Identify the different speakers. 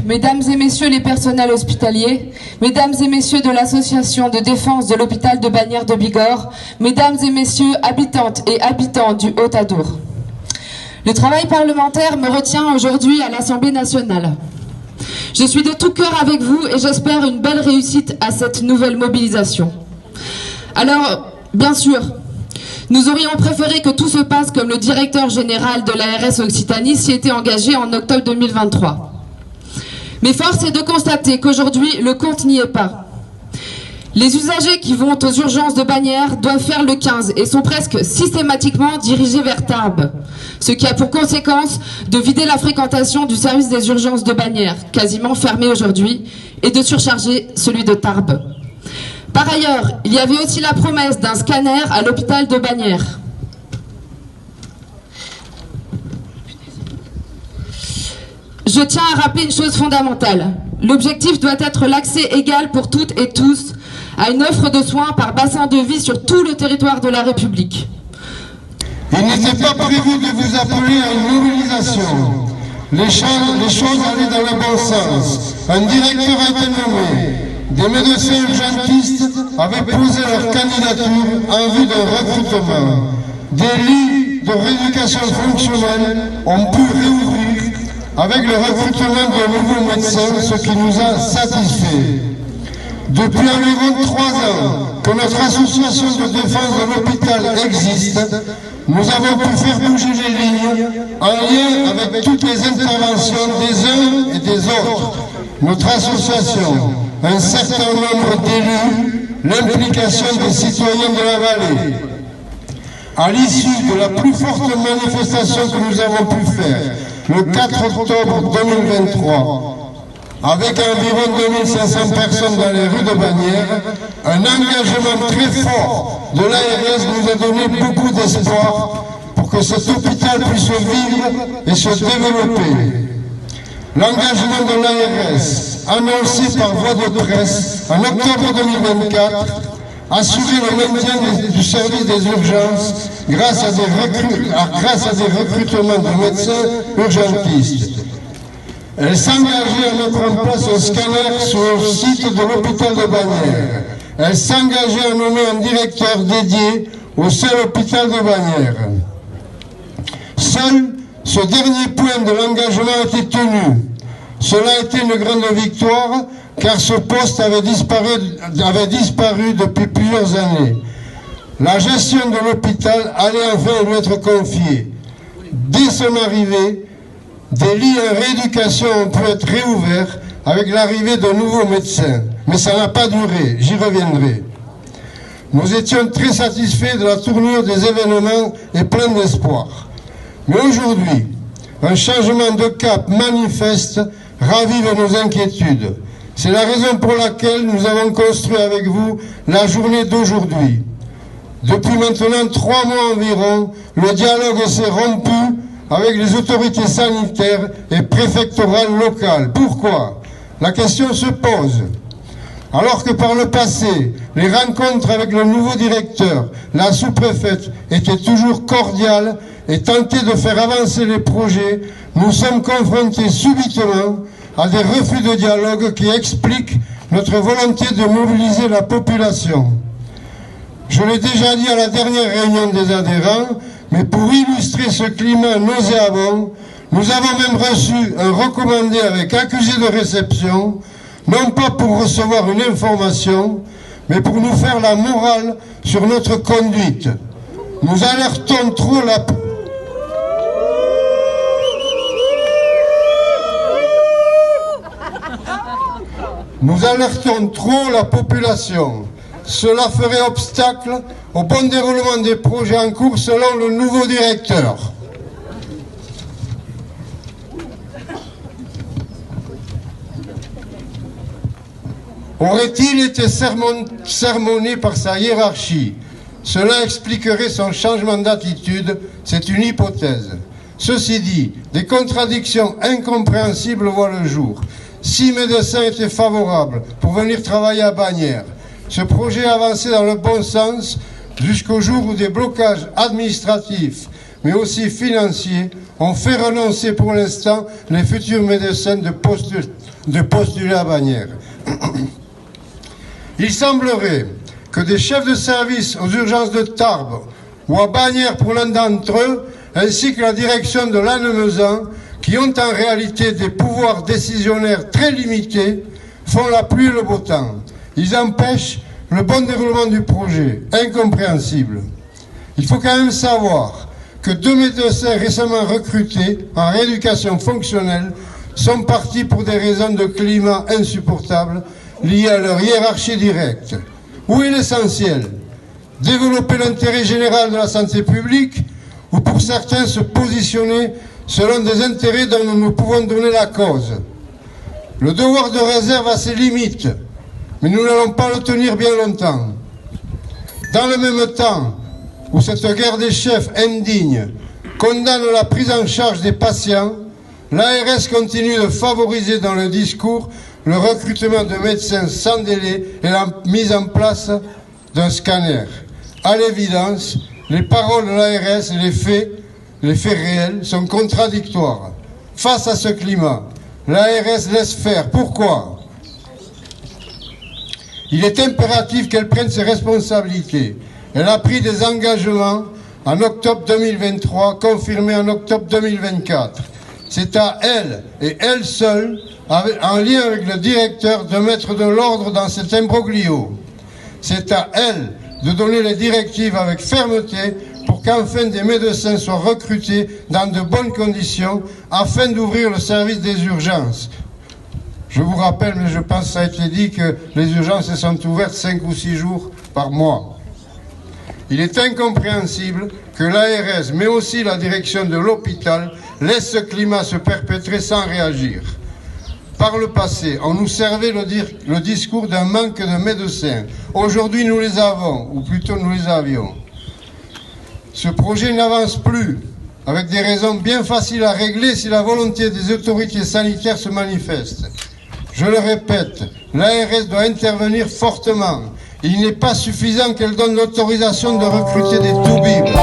Speaker 1: Mesdames et messieurs les personnels hospitaliers, mesdames et messieurs de l'association de défense de l'hôpital de Bagnères de Bigorre, mesdames et messieurs habitantes et habitants du Haut-Adour. Le travail parlementaire me retient aujourd'hui à l'Assemblée nationale. Je suis de tout cœur avec vous et j'espère une belle réussite à cette nouvelle mobilisation. Alors, bien sûr, nous aurions préféré que tout se passe comme le directeur général de l'ARS Occitanie s'y était engagé en octobre 2023. Mais force est de constater qu'aujourd'hui, le compte n'y est pas. Les usagers qui vont aux urgences de Bagnères doivent faire le 15 et sont presque systématiquement dirigés vers Tarbes, ce qui a pour conséquence de vider la fréquentation du service des urgences de Bagnères, quasiment fermé aujourd'hui, et de surcharger celui de Tarbes. Par ailleurs, il y avait aussi la promesse d'un scanner à l'hôpital de Bagnères. Je tiens à rappeler une chose fondamentale. L'objectif doit être l'accès égal pour toutes et tous à une offre de soins par bassin de vie sur tout le territoire de la République.
Speaker 2: Il n'était pas prévu de vous appeler à une mobilisation. Les choses allaient dans le bon sens. Un directeur a été nommé. Des médecins urgentistes avaient posé leur candidature en vue d'un recrutement. Des lits de rééducation fonctionnelle ont pu réouvrir avec le recrutement de nouveaux médecins, ce qui nous a satisfaits. Depuis environ 3 ans que notre association de défense de l'hôpital existe, nous avons pu faire bouger les lignes en lien avec toutes les interventions des uns et des autres. Notre association, un certain nombre d'élus, l'implication des citoyens de la vallée. À l'issue de la plus forte manifestation que nous avons pu faire, le 4 octobre 2023, avec environ 2500 personnes dans les rues de Bagnères, un engagement très fort de l'ARS nous a donné beaucoup d'espoir pour que cet hôpital puisse vivre et se développer. L'engagement de l'ARS, annoncé par voie de presse en octobre 2024, assurer le maintien du service des urgences grâce à des recrutements de médecins urgentistes. Elle s'engageait à mettre en place un scanner sur le site de l'hôpital de Bagnères. Elle s'engageait à nommer un directeur dédié au seul hôpital de Bagnères. Seul ce dernier point de l'engagement a été tenu. Cela a été une grande victoire car ce poste avait disparu depuis plusieurs années. La gestion de l'hôpital allait enfin lui être confiée. Dès son arrivée, des lits en rééducation ont pu être réouverts avec l'arrivée de nouveaux médecins. Mais ça n'a pas duré, j'y reviendrai. Nous étions très satisfaits de la tournure des événements et pleins d'espoir. Mais aujourd'hui, un changement de cap manifeste ravive nos inquiétudes. C'est la raison pour laquelle nous avons construit avec vous la journée d'aujourd'hui. Depuis maintenant 3 mois environ, le dialogue s'est rompu avec les autorités sanitaires et préfectorales locales. Pourquoi? La question se pose. Alors que par le passé, les rencontres avec le nouveau directeur, la sous-préfète, étaient toujours cordiales et tenter de faire avancer les projets, nous sommes confrontés subitement à des refus de dialogue qui expliquent notre volonté de mobiliser la population. Je l'ai déjà dit à la dernière réunion des adhérents, mais pour illustrer ce climat nauséabond, nous avons même reçu un recommandé avec accusé de réception, non pas pour recevoir une information, mais pour nous faire la morale sur notre conduite. Nous alertons trop la... Nous alertons trop la population. Cela ferait obstacle au bon déroulement des projets en cours selon le nouveau directeur. Aurait-il été sermonné par sa hiérarchie? Cela expliquerait son changement d'attitude, c'est une hypothèse. Ceci dit, des contradictions incompréhensibles voient le jour. 6 médecins étaient favorables pour venir travailler à Bagnères. Ce projet avançait dans le bon sens jusqu'au jour où des blocages administratifs, mais aussi financiers, ont fait renoncer pour l'instant les futurs médecins de postuler à Bagnères. Il semblerait que des chefs de service aux urgences de Tarbes ou à Bagnères pour l'un d'entre eux, ainsi que la direction de Lannemezan, qui ont en réalité des pouvoirs décisionnaires très limités, font la pluie et le beau temps. Ils empêchent le bon déroulement du projet, incompréhensible. Il faut quand même savoir que 2 médecins récemment recrutés en rééducation fonctionnelle sont partis pour des raisons de climat insupportables liées à leur hiérarchie directe. Où est l'essentiel? Développer l'intérêt général de la santé publique ou pour certains se positionner selon des intérêts dont nous pouvons donner la cause? Le devoir de réserve a ses limites, mais nous n'allons pas le tenir bien longtemps. Dans le même temps où cette guerre des chefs indigne condamne la prise en charge des patients, l'ARS continue de favoriser dans le discours le recrutement de médecins sans délai et la mise en place d'un scanner. À l'évidence, les paroles de l'ARS et les faits réels sont contradictoires. Face à ce climat, l'ARS laisse faire. Pourquoi? Il est impératif qu'elle prenne ses responsabilités. Elle a pris des engagements en octobre 2023, confirmés en octobre 2024. C'est à elle, et elle seule, en lien avec le directeur, de mettre de l'ordre dans cet imbroglio. C'est à elle de donner les directives avec fermeté pour qu'enfin des médecins soient recrutés dans de bonnes conditions afin d'ouvrir le service des urgences. Je vous rappelle, mais je pense que ça a été dit, que les urgences sont ouvertes 5 ou 6 jours par mois. Il est incompréhensible que l'ARS, mais aussi la direction de l'hôpital, laisse ce climat se perpétrer sans réagir. Par le passé, on nous servait le discours d'un manque de médecins. Aujourd'hui, nous les avons, ou plutôt nous les avions. Ce projet n'avance plus, avec des raisons bien faciles à régler si la volonté des autorités sanitaires se manifeste. Je le répète, l'ARS doit intervenir fortement. Il n'est pas suffisant qu'elle donne l'autorisation de recruter des toubibs.